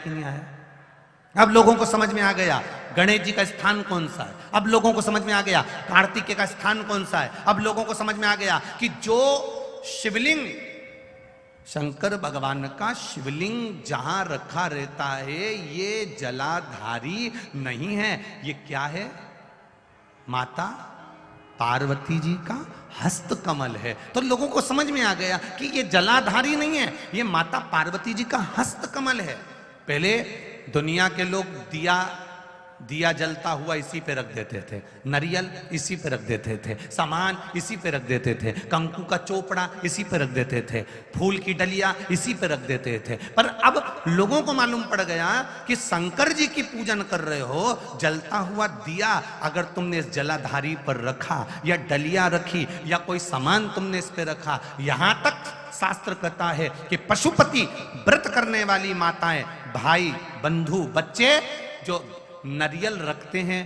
कि नहीं आया? अब लोगों को समझ में आ गया गणेश जी का स्थान कौन सा है। अब लोगों को समझ में आ गया कार्तिकेय का स्थान कौन सा है। अब लोगों को समझ में आ गया कि जो शिवलिंग शंकर भगवान का शिवलिंग जहां रखा रहता है ये जलाधारी नहीं है, ये क्या है? माता पार्वती जी का हस्त कमल है। तो लोगों को समझ में आ गया कि ये जलाधारी नहीं है, ये माता पार्वती जी का हस्त कमल है। पहले दुनिया के लोग दिया जलता हुआ इसी पे रख देते थे, नारियल इसी पे रख देते थे, सामान इसी पे रख देते थे, कंकु का चोपड़ा इसी पे रख देते थे, फूल की डलिया इसी पे रख देते थे। पर अब लोगों को मालूम पड़ गया कि शंकर जी की पूजन कर रहे हो, जलता हुआ दिया अगर तुमने इस जलाधारी पर रखा या डलिया रखी या कोई सामान तुमने इस पे रखा, यहां तक शास्त्र कहता है कि पशुपति व्रत करने वाली माताएं, भाई, बंधु, बच्चे जो नरियल रखते हैं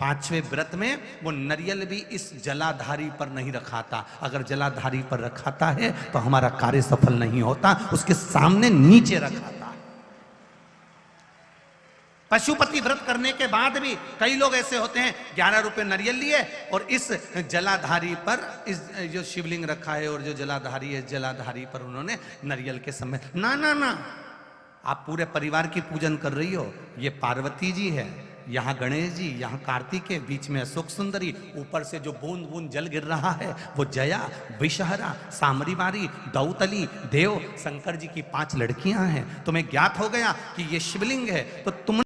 पांचवें व्रत में, वो नरियल भी इस जलाधारी पर नहीं रखाता। अगर जलाधारी पर रखाता है तो हमारा कार्य सफल नहीं होता, उसके सामने नीचे रखाता है। पशुपति व्रत करने के बाद भी कई लोग ऐसे होते हैं 11 रुपए नरियल लिए और इस जलाधारी पर इस जो शिवलिंग रखा है और जो जलाधारी है जलाधारी पर उन्होंने नरियल के समय ना, आप पूरे परिवार की पूजन कर रही हो। ये पार्वती जी है, यहाँ गणेश जी, यहाँ कार्तिकेय, बीच में अशोक सुंदरी, ऊपर से जो बूंद बूंद जल गिर रहा है वो जया, विषहरा, सामरीवारी, दौतली, देव, शंकर जी की 5 लड़कियां हैं। तुम्हें ज्ञात हो गया कि ये शिवलिंग है तो तुम